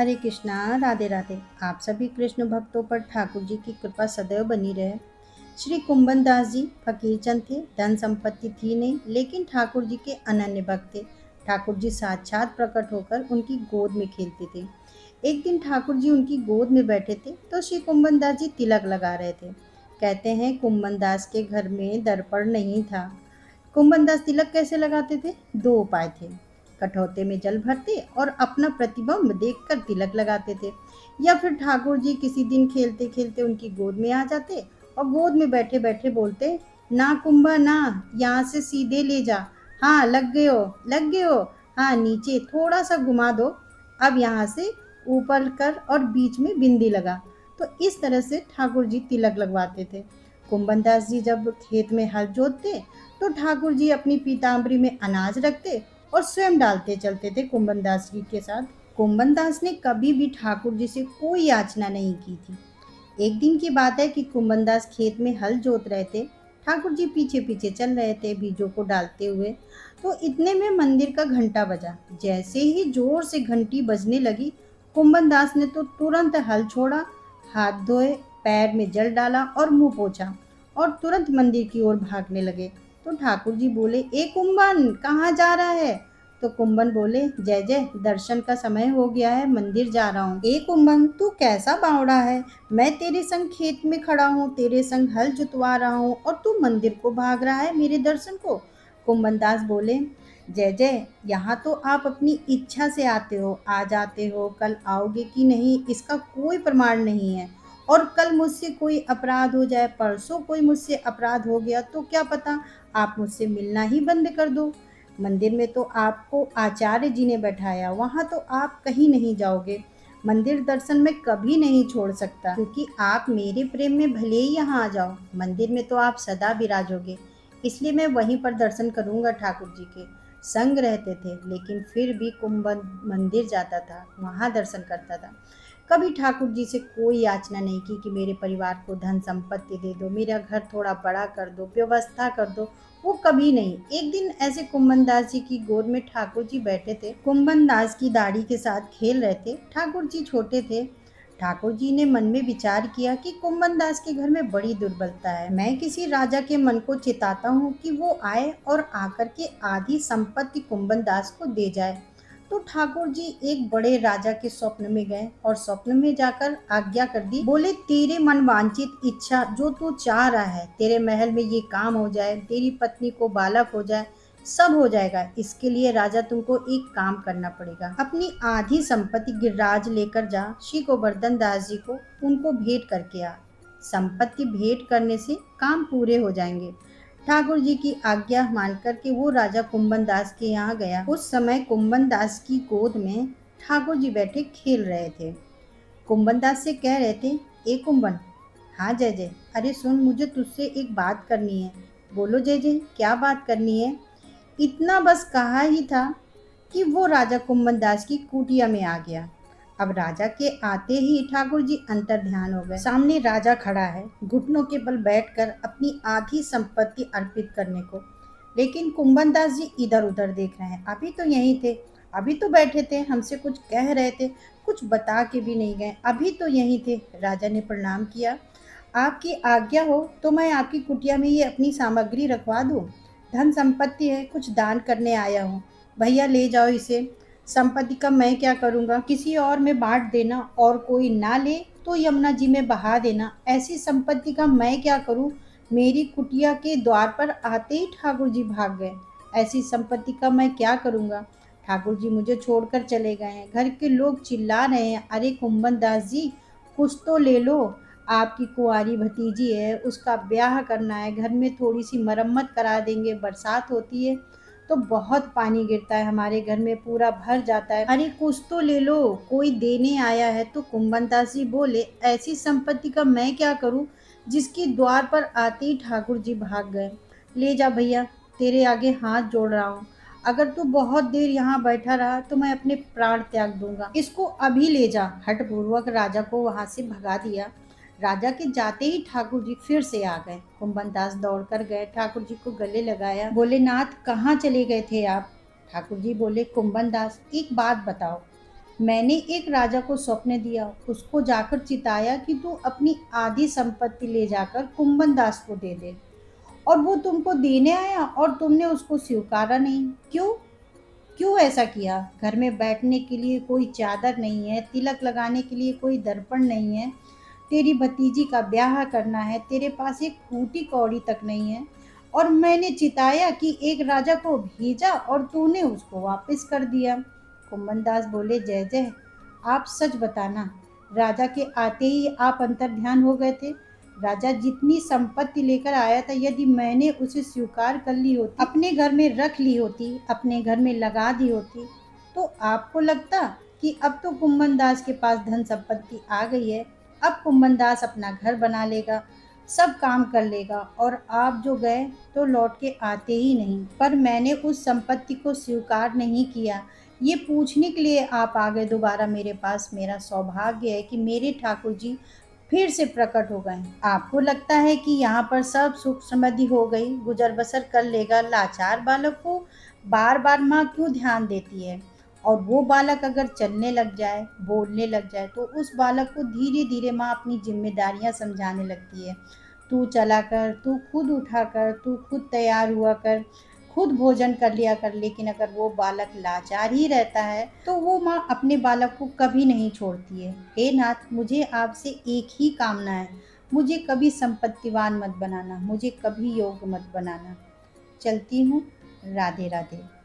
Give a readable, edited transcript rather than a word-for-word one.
हरे कृष्णा, राधे राधे। आप सभी कृष्ण भक्तों पर ठाकुर जी की कृपा सदैव बनी रहे। श्री कुंभन दास जी फकीर चंद थे, धन संपत्ति थी नहीं, लेकिन ठाकुर जी के अनन्य भक्त थे। ठाकुर जी साक्षात प्रकट होकर उनकी गोद में खेलते थे। एक दिन ठाकुर जी उनकी गोद में बैठे थे तो श्री कुंभन दास जी तिलक लगा रहे थे। कहते हैं कुंभन दास के घर में दर्पण नहीं था। कुंभन दास तिलक कैसे लगाते थे? दो उपाय थे। कठौते में जल भरते और अपना प्रतिबिंब देखकर तिलक लगाते थे, या फिर ठाकुर जी किसी दिन खेलते खेलते उनकी गोद में आ जाते और गोद में बैठे बैठे बोलते, ना कुंभा ना, यहाँ से सीधे ले जा। हाँ लग गए हो, लग गए हो। हाँ नीचे थोड़ा सा घुमा दो। अब यहाँ से ऊपर कर और बीच में बिंदी लगा। तो इस तरह से ठाकुर जी तिलक लगवाते थे। कुंभन दास जी जब खेत में हल जोतते तो ठाकुर जी अपनी पीताम्बरी में अनाज रखते और स्वयं डालते चलते थे कुंभन दास जी के साथ। कुंभन दास ने कभी भी ठाकुर जी से कोई याचना नहीं की थी। एक दिन की बात है कि कुंभन दास खेत में हल जोत रहे थे। ठाकुर जी पीछे पीछे चल रहे थे बीजों को डालते हुए। तो इतने में मंदिर का घंटा बजा। जैसे ही जोर से घंटी बजने लगी, कुंभन दास ने तो तुरंत हल छोड़ा, हाथ धोए, पैर में जल डाला और मुंह पोंछा और तुरंत मंदिर की ओर भागने लगे। तो ठाकुर जी बोले, ए कुंभन कहाँ जा रहा है? तो कुंभन बोले, जय जय, दर्शन का समय हो गया है, मंदिर जा रहा हूँ। ए कुंभन तू कैसा बावड़ा है? मैं तेरे संग खेत में खड़ा हूँ, तेरे संग हल जुतवा रहा हूँ और तू मंदिर को भाग रहा है मेरे दर्शन को। कुंभन दास बोले, जय जय, यहाँ तो आप अपनी इच्छा से आते हो, आ जाते हो, कल आओगे कि नहीं इसका कोई प्रमाण नहीं है। और कल मुझसे कोई अपराध हो जाए, परसों कोई मुझसे अपराध हो गया तो क्या पता आप मुझसे मिलना ही बंद कर दो। मंदिर में तो आपको आचार्य जी ने बैठाया, वहाँ तो आप कहीं नहीं जाओगे। मंदिर दर्शन में कभी नहीं छोड़ सकता, क्योंकि आप मेरे प्रेम में भले ही यहाँ आ जाओ, मंदिर में तो आप सदा विराजोगे। इसलिए मैं वहीं पर दर्शन करूँगा। ठाकुर जी के संग रहते थे, लेकिन फिर भी कुंभन मंदिर जाता था, वहाँ दर्शन करता था। कभी ठाकुर जी से कोई याचना नहीं की कि मेरे परिवार को धन संपत्ति दे दो, मेरा घर थोड़ा बड़ा कर दो, व्यवस्था कर दो। वो कभी नहीं। एक दिन ऐसे कुंभन दास जी की गोद में ठाकुर जी बैठे थे। कुंभन दास की दाढ़ी के साथ खेल रहे थे। ठाकुर जी छोटे थे। ठाकुर जी ने मन में विचार किया कि कुंभन दास के घर में बड़ी दुर्बलता है। मैं किसी राजा के मन को चिताता हूँ कि वो आए और आकर के आधी संपत्ति कुंभन दास को दे जाए। तो ठाकुर जी एक बड़े राजा के स्वप्न में गए और स्वप्न में जाकर आज्ञा कर दी। बोले, तेरे मन वांछित इच्छा जो तू चाह रहा है, तेरे महल में ये काम हो जाए, तेरी पत्नी को बालक हो जाए, सब हो जाएगा। इसके लिए राजा तुमको एक काम करना पड़ेगा। अपनी आधी संपत्ति गिरिराज लेकर जा, श्री गोवर्धन दास जी को उनको भेंट करके आ। संपत्ति भेंट करने से काम पूरे हो जाएंगे। ठाकुर जी की आज्ञा मानकर के वो राजा कुंभन दास के यहाँ गया। उस समय कुंभन दास की गोद में ठाकुर जी बैठे खेल रहे थे। कुंभन दास से कह रहे थे, ए कुंभन। हाँ जय जय, अरे सुन, मुझे तुझसे एक बात करनी है। बोलो जय जय, क्या बात करनी है? इतना बस कहा ही था कि वो राजा कुंभन दास की कुटिया में आ गया। अब राजा के आते ही ठाकुर जी अंतर ध्यान हो गए। सामने राजा खड़ा है, घुटनों के बल बैठकर अपनी आधी संपत्ति अर्पित करने को। लेकिन कुंभन दास जी इधर उधर देख रहे हैं। अभी तो यहीं थे, अभी तो बैठे थे, हमसे कुछ कह रहे थे, कुछ बता के भी नहीं गए, अभी तो यहीं थे। राजा ने प्रणाम किया। आपकी आज्ञा हो तो मैं आपकी कुटिया में ये अपनी सामग्री रखवा दूं। धन संपत्ति है, कुछ दान करने आया हूँ। भैया ले जाओ इसे। संपत्ति का मैं क्या करूँगा, किसी और में बांट देना, और कोई ना ले तो यमुना जी में बहा देना। ऐसी संपत्ति का मैं क्या करूँ? मेरी कुटिया के द्वार पर आते ही ठाकुर जी भाग गए। ऐसी संपत्ति का मैं क्या करूँगा? ठाकुर जी मुझे छोड़कर चले गए हैं। घर के लोग चिल्ला रहे हैं, अरे कुंभन दास जी, कुछ तो ले लो। आपकी कुंवारी भतीजी है, उसका ब्याह करना है, घर में थोड़ी सी मरम्मत करा देंगे। बरसात होती है तो बहुत पानी गिरता है, हमारे घर में पूरा भर जाता है। अरे कुछ तो ले लो, कोई देने आया है। तो कुंभन दास जी बोले, ऐसी संपत्ति का मैं क्या करूं जिसके द्वार पर आते ही ठाकुर जी भाग गए। ले जा भैया, तेरे आगे हाथ जोड़ रहा हूँ। अगर तू बहुत देर यहाँ बैठा रहा तो मैं अपने प्राण त्याग दूंगा। इसको अभी ले जा। हठपूर्वक राजा को वहां से भगा दिया। राजा के जाते ही ठाकुर जी फिर से आ गए। कुंभन दास दौड़ कर गए, ठाकुर जी को गले लगाया। बोले, नाथ कहाँ चले गए थे आप? ठाकुर जी बोले, कुंभन दास एक बात बताओ, मैंने एक राजा को स्वप्न दिया, उसको जाकर चिताया कि तू अपनी आधी संपत्ति ले जाकर कुंभन दास को दे दे। और वो तुमको देने आया और तुमने उसको स्वीकारा नहीं। क्यों? क्यों ऐसा किया? घर में बैठने के लिए कोई चादर नहीं है, तिलक लगाने के लिए कोई दर्पण नहीं है, तेरी भतीजी का ब्याह करना है, तेरे पास एक फूटी कौड़ी तक नहीं है। और मैंने चिताया कि एक राजा को भेजा और तूने उसको वापस कर दिया। कुंभन दास बोले, जय जय, आप सच बताना, राजा के आते ही आप अंतर्ध्यान हो गए थे? राजा जितनी संपत्ति लेकर आया था, यदि मैंने उसे स्वीकार कर ली होती, अपने घर में रख ली होती, अपने घर में लगा दी होती, तो आपको लगता कि अब तो कुंभन दास के पास धन संपत्ति आ गई है, अब कुंभन दास अपना घर बना लेगा, सब काम कर लेगा, और आप जो गए तो लौट के आते ही नहीं। पर मैंने उस संपत्ति को स्वीकार नहीं किया, ये पूछने के लिए आप आ गए दोबारा मेरे पास। मेरा सौभाग्य है कि मेरे ठाकुर जी फिर से प्रकट हो गए। आपको लगता है कि यहाँ पर सब सुख समृद्धि हो गई, गुजर बसर कर लेगा। लाचार बालक को बार बार माँ क्यों ध्यान देती है? और वो बालक अगर चलने लग जाए, बोलने लग जाए, तो उस बालक को धीरे धीरे माँ अपनी जिम्मेदारियाँ समझाने लगती है। तू चला कर, तू खुद उठा कर, तू खुद तैयार हुआ कर, खुद भोजन कर लिया कर। लेकिन अगर वो बालक लाचार ही रहता है तो वो माँ अपने बालक को कभी नहीं छोड़ती है। हे नाथ, मुझे आपसे एक ही कामना है, मुझे कभी संपत्तिवान मत बनाना, मुझे कभी योग्य मत बनाना। चलती हूँ। राधे राधे।